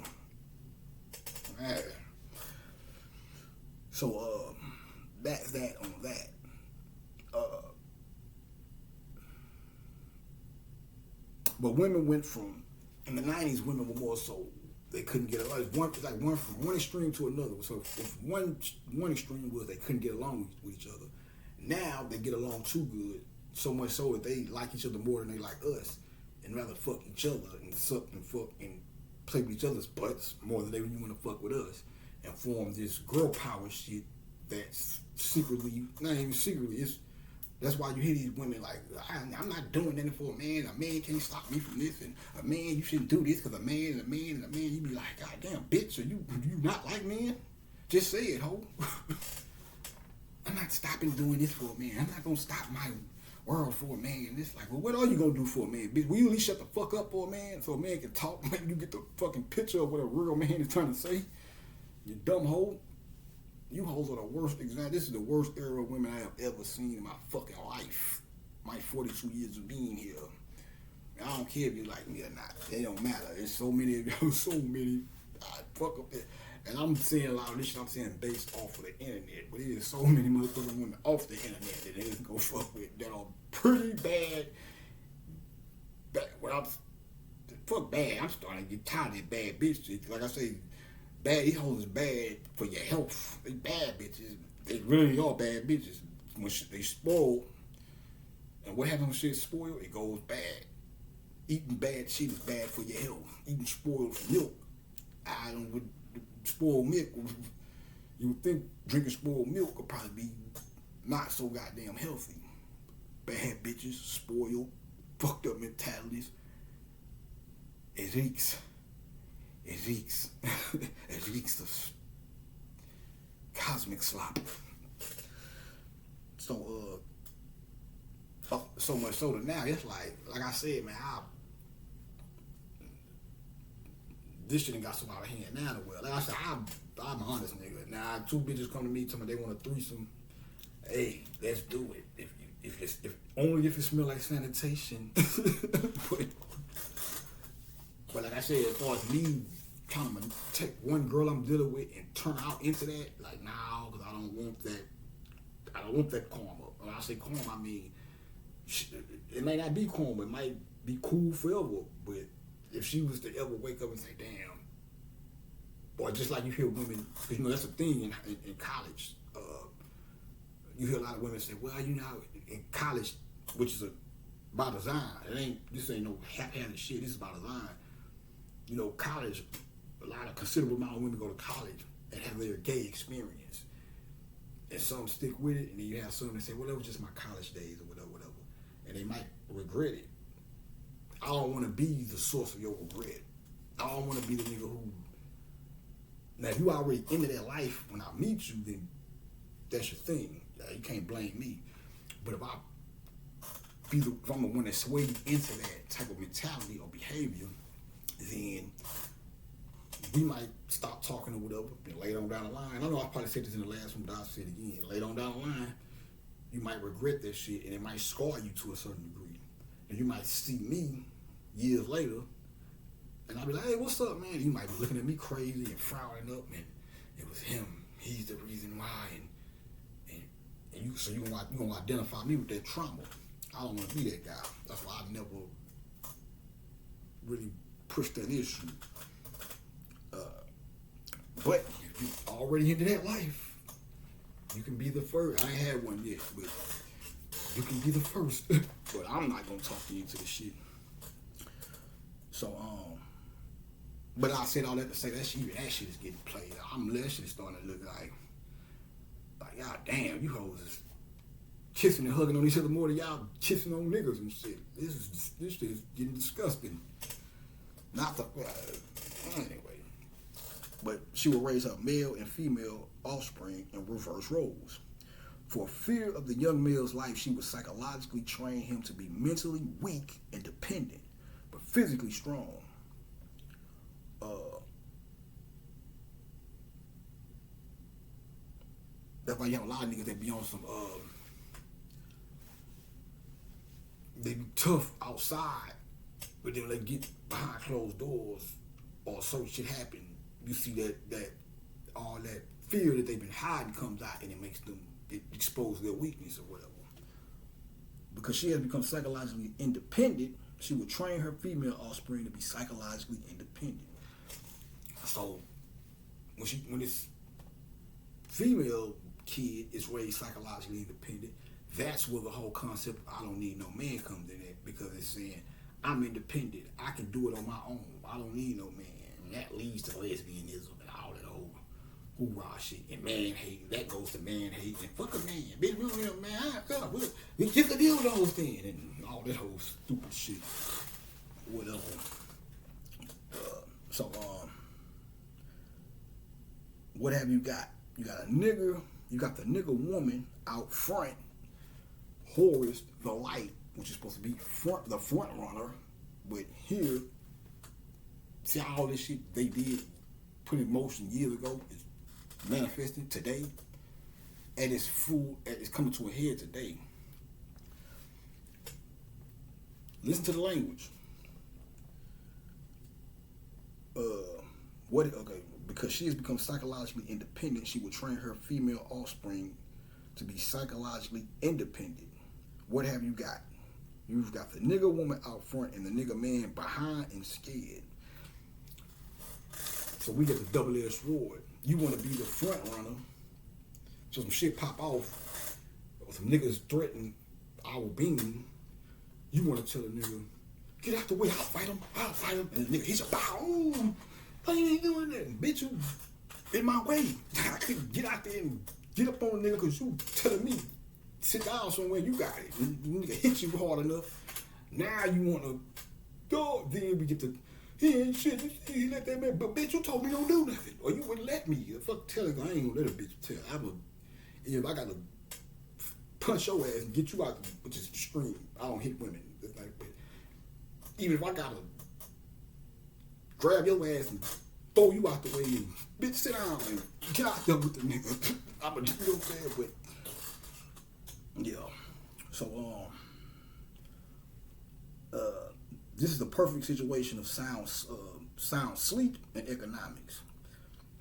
Man. So, that's that on that. But women went from, in the 90s, women were more so, they couldn't get along. It's like one from one extreme to another. So if one extreme was they couldn't get along with each other. Now they get along too good, so much so that they like each other more than they like us, and rather fuck each other and suck and fuck and play with each other's butts more than they really want to fuck with us, and form this girl power shit that's secretly, not even secretly, That's why you hear these women like, I'm not doing anything for a man. A man can't stop me from this, and a man, you shouldn't do this because a man and a man and a man. You be like, God damn, bitch, are you not like men? Just say it, ho. I'm not stopping doing this for a man. I'm not gonna stop my world for a man. And it's like, well, what are you gonna do for a man, bitch? Will you at least shut the fuck up for a man so a man can talk? Maybe you get the fucking picture of what a real man is trying to say. You dumb hoe. You hoes are the worst example. This is the worst era of women I have ever seen in my fucking life. My 42 years of being here. I don't care if you like me or not. It don't matter. There's so many of y'all, so many. I fuck up it. And I'm saying a lot of this shit I'm saying based off of the internet. But there's so many motherfucking women off the internet that they just go fuck with that are pretty bad. Well, fuck bad. I'm starting to get tired of that bad bitch shit. Like I say, bad, these hoes is bad for your health. They bad bitches. They really are bad bitches. When they spoil, and what happens when shit spoil? It goes bad. Eating bad shit is bad for your health. Eating spoiled milk. I don't would spoiled milk. You would think drinking spoiled milk would probably be not so goddamn healthy. Bad bitches, spoiled, fucked up mentalities. It reeks. It reeks. It reeks of cosmic slop. So, so much so that now it's like I said, man, this shit ain't got so out of hand now. Well, like I said, I'm an honest nigga. Now, two bitches come to me, tell me they want a threesome. Hey, let's do it. If only if it smell like sanitation. But like I said, as far as me trying to take one girl I'm dealing with and turn out into that, like, nah, because I don't want that. I don't want that karma. When I say karma, I mean, it may not be karma. It might be cool forever. But if she was to ever wake up and say, damn, or just like you hear women, you know, that's a thing in college. You hear a lot of women say, well, you know, in college, which is by design. This ain't no haphazard shit. This is by design. You know, college, a lot of considerable amount of women go to college and have their gay experience. And some stick with it, and then you have some that say, well, that was just my college days or whatever. And they might regret it. I don't want to be the source of your regret. I don't want to be the nigga who... Now, if you already into that life, when I meet you, then that's your thing. You can't blame me. But if I'm the one that swayed into that type of mentality or behavior, then we might stop talking or whatever, and later on down the line, I know I probably said this in the last one, but I'll say it again. Later on down the line, you might regret that shit, and it might scar you to a certain degree. And you might see me years later, and I'll be like, hey, what's up, man? You might be looking at me crazy and frowning up, and it was him. He's the reason why, so you're gonna identify me with that trauma. I don't want to be that guy. That's why I never really pushed that issue. But if you already into that life, you can be the first. I ain't had one yet, but you can be the first. But I'm not gonna talk you into the shit. So but I said all that to say that shit is getting played. That shit is starting to look like god damn, you hoes is kissing and hugging on each other more than y'all kissing on niggas and shit. This shit is getting disgusting. Not the anyway. But she will raise her male and female offspring in reverse roles. For fear of the young male's life, she would psychologically train him to be mentally weak and dependent, but physically strong. That's why you have a lot of niggas that be on some, they be tough outside, but then when they get behind closed doors or certain shit happen, you see that all that fear that they've been hiding comes out, and it exposes their weakness or whatever. Because she has become psychologically independent, she would train her female offspring to be psychologically independent. So when this female kid is raised psychologically independent, that's where the whole concept I don't need no man comes in it, because it's saying I'm independent, I can do it on my own, I don't need no man. And that leads to lesbianism and all that old hoorah shit, and man hate, that goes to man hate, and fuck a man, bitch, man, we kiss the dildos then, and all that whole stupid shit, whatever. So, what have you got? You got a nigger, you got the nigger woman out front, Horus, the light, which is supposed to be the front runner, but here, see all this shit they did, put in motion years ago, is manifesting today, and it's coming to a head today. Listen to the language. Because she has become psychologically independent, she will train her female offspring to be psychologically independent. What have you got? You've got the nigger woman out front and the nigger man behind and scared. So we get the double-edged sword. You want to be the front runner, so some shit pop off, or some niggas threaten our being. You want to tell a nigga, get out the way, I'll fight him. And the nigga, he's a bow. Why you ain't doing that? Bitch, you in my way. I couldn't get out there and get up on the nigga because you telling me, sit down somewhere, you got it. And the nigga hit you hard enough. Now you want to go, then we get to, he ain't shit, he let that man, but bitch, you told me don't do nothing. Or you wouldn't let me. Fuck telling, I ain't gonna let a bitch tell. If I got to punch your ass and get you out, which is extreme. I don't hit women. But even if I got to grab your ass and throw you out the way and bitch sit down and get out there with the nigga. I'm gonna, you know what I'm saying? But yeah. So this is the perfect situation of sound sleep and economics.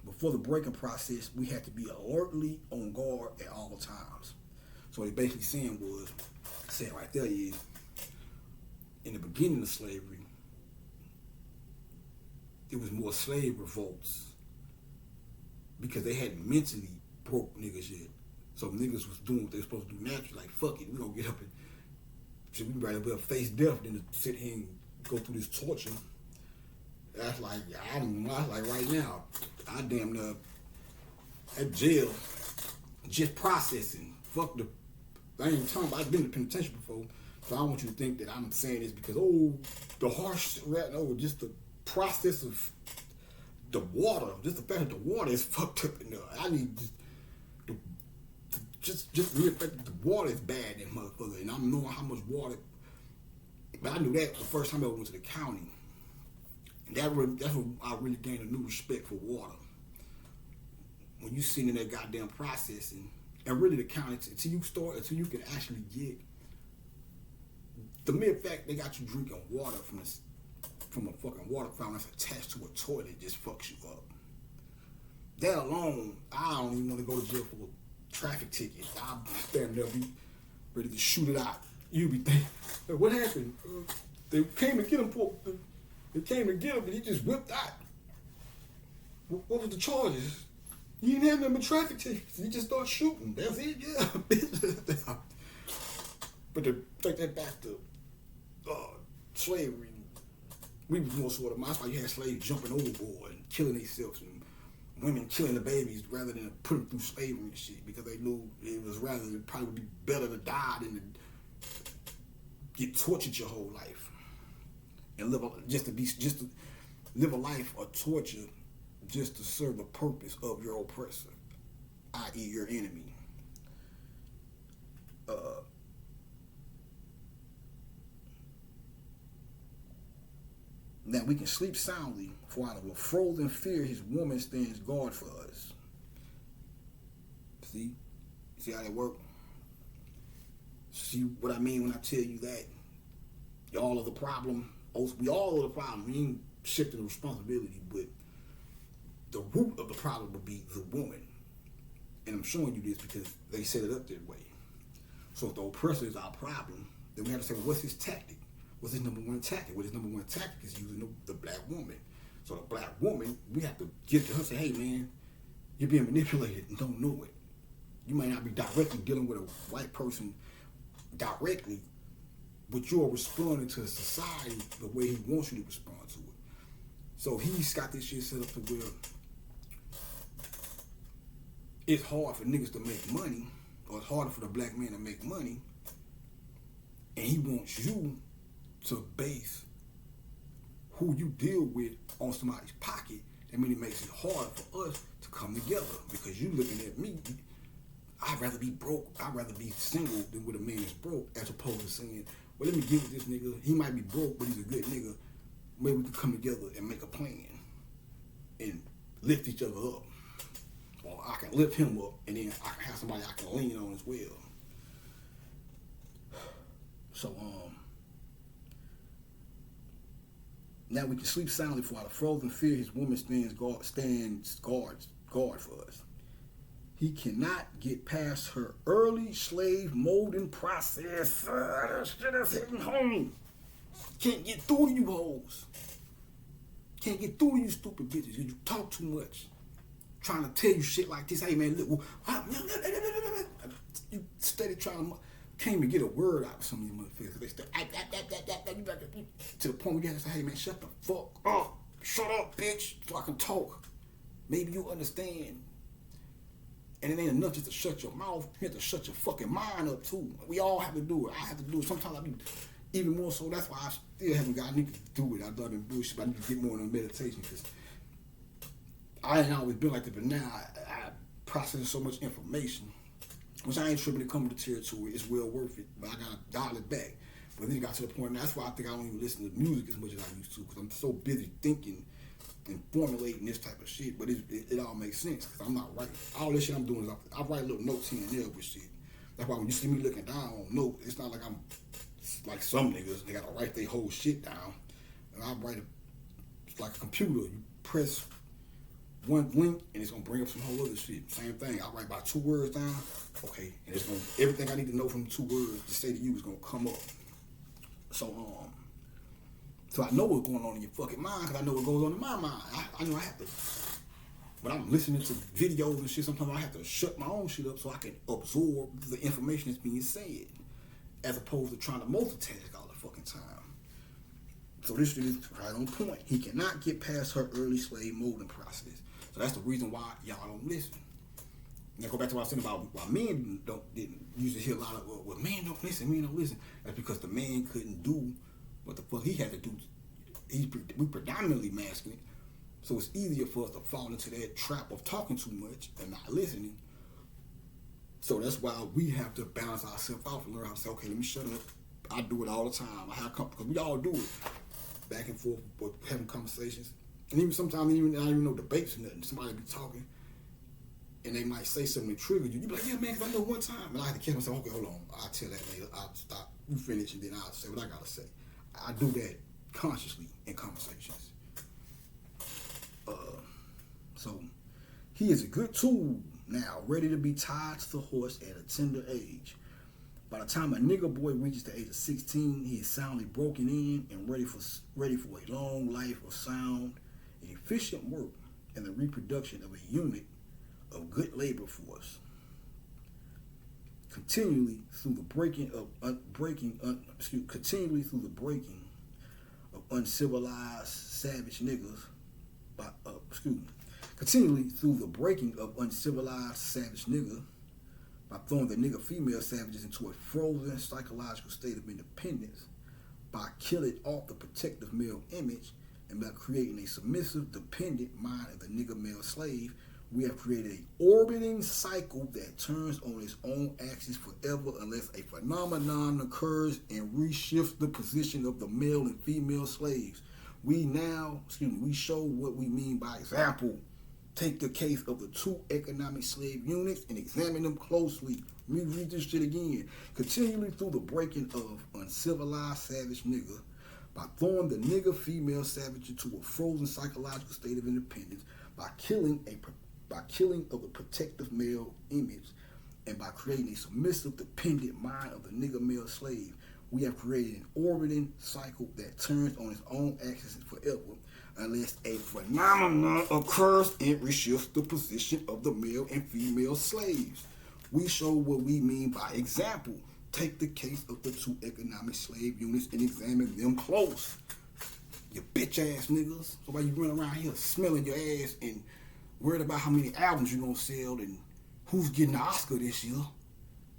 Before the breaking process, we had to be alertly on guard at all times. So what they basically saying right there is, in the beginning of slavery, it was more slave revolts because they hadn't mentally broke niggas yet. So niggas was doing what they were supposed to do naturally. Like, fuck it, we gonna get up and shit, we rather well face death than to sit here and go through this torture. That's like, I like right now, I damn near at jail, just processing. Fuck the, I ain't talking about, I've been in the penitentiary before, so I don't want you to think that I'm saying this because, the harsh, just the process of the water, just the fact that the water is fucked up in there. I need just the fact that the water is bad in motherfucker, and I'm knowing how much water. But I knew that the first time I went to the county. And that's when I really gained a new respect for water. When you sitting in that goddamn processing, and really the county until you can actually get the mere fact they got you drinking water from a fucking water fountain that's attached to a toilet just fucks you up. That alone, I don't even want to go to jail for a traffic ticket. I'll stand there, be ready to shoot it out. You be thinking, what happened? They came to get him, and he just whipped out. What was the charges? He didn't have nothing but traffic tickets. He just started shooting. That's it, yeah. But to take that back to slavery, we was more sort of, that's why you had slaves jumping overboard and killing themselves and women killing the babies rather than put them through slavery and shit because they knew it probably would be better to die than to get tortured your whole life and live a life of torture just to serve the purpose of your oppressor, i.e. your enemy. Now we can sleep soundly, for out of a frozen fear his woman stands guard for us. See how that work? See what I mean when I tell you that y'all are the problem? We all are the problem. We ain't shifting the responsibility, but the root of the problem would be the woman. And I'm showing you this because they set it up that way. So if the oppressor is our problem, then we have to say, well, what's his tactic? What's his number one tactic? Well, his number one tactic is using the black woman. So the black woman, we have to get to her and say, hey man, you're being manipulated and don't know it. You might not be directly dealing with a white person directly, but you're responding to society the way he wants you to respond to it. So he's got this shit set up to where it's hard for niggas to make money, or it's harder for the black man to make money, and he wants you to base who you deal with on somebody's pocket. That means it makes it hard for us to come together, because you looking at me, I'd rather be broke, I'd rather be single than with a man that's broke, as opposed to saying, well, let me get with this nigga, he might be broke, but he's a good nigga, maybe we can come together and make a plan and lift each other up. Or I can lift him up, and then I can have somebody I can lean on as well. So, now we can sleep soundly, for out of frozen fear his woman stands guard for us. He cannot get past her early slave molding process. That shit is hitting home. Can't get through to you hoes. Can't get through to you stupid bitches. You talk too much. Trying to tell you shit like this. Hey man, look. You steady trying to... Can't even get a word out of some of you motherfuckers. They start to the point where you have to say, hey man, shut the fuck up. Shut up, bitch, so I can talk. Maybe you understand. And it ain't enough just to shut your mouth. You have to shut your fucking mind up too. We all have to do it. I have to do it. Sometimes I be even more so. That's why I still haven't got anything to do it. I've done bullshit, but I need to get more into meditation, because I ain't always been like that, but now I process so much information, which I ain't tripping to come to the territory. It's well worth it, but I gotta dial it back. But then it got to the point, and that's why I think I don't even listen to music as much as I used to, because I'm so busy thinking and formulating this type of shit. But it all makes sense, because I'm not writing. All this shit I'm doing is I write little notes here and there with shit. That's why when you see me looking down on notes, it's not like I'm like some niggas. They gotta write their whole shit down. And I write it like a computer. You press one link and it's gonna bring up some whole other shit. Same thing. I write about 2 words down. Okay, and it's gonna everything I need to know from 2 words to say to you is gonna come up. So I know what's going on in your fucking mind, because I know what goes on in my mind. I know I have to. When I'm listening to videos and shit, sometimes I have to shut my own shit up so I can absorb the information that's being said, as opposed to trying to multitask all the fucking time. So this shit is right on point. He cannot get past her early slave molding process. So that's the reason why y'all don't listen. Now go back to what I was saying about why men didn't usually hear a lot of, well, men don't listen. That's because the man couldn't do what the fuck he had to do. We predominantly masculine, so it's easier for us to fall into that trap of talking too much and not listening. So that's why we have to balance ourselves out and learn how to say, okay, let me shut up. I do it all the time. Because we all do it. Back and forth, but having conversations. And even sometimes, I don't even know debates or nothing. Somebody be talking, and they might say something that trigger you. You be like, yeah, man, because I know one time. And I have to catch myself, okay, hold on. I'll tell that later. I'll stop. You finish, and then I'll say what I got to say. I do that consciously in conversations. So he is a good tool now, ready to be tied to the horse at a tender age. By the time a nigga boy reaches the age of 16, he is soundly broken in and ready for a long life of sound and efficient work and the reproduction of a unit of good labor force. Continually through the breaking of uncivilized savage niggas by throwing the nigga female savages into a frozen psychological state of independence, by killing off the protective male image, and by creating a submissive, dependent mind of the nigga male slave, we have created an orbiting cycle that turns on its own axis forever unless a phenomenon occurs and reshifts the position of the male and female slaves. We show what we mean by example. Take the case of the 2 economic slave units and examine them closely. Let me read this shit again. Continually through the breaking of uncivilized savage nigga, by throwing the nigga female savage into a frozen psychological state of independence, by killing of the protective male image, and by creating a submissive, dependent mind of the nigga male slave, we have created an orbiting cycle that turns on its own axis forever, unless a phenomenon occurs and reshifts the position of the male and female slaves. We show what we mean by example. Take the case of the 2 economic slave units and examine them close. You bitch ass niggas. So why you run around here smelling your ass and worried about how many albums you gonna sell and who's getting the Oscar this year.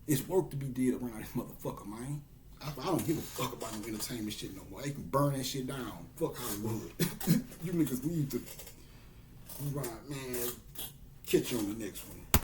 It's work to be did around this motherfucker, man. I don't give a fuck about no entertainment shit no more. They can burn that shit down. Fuck Hollywood. You niggas need to. Right, man. Catch you on the next one.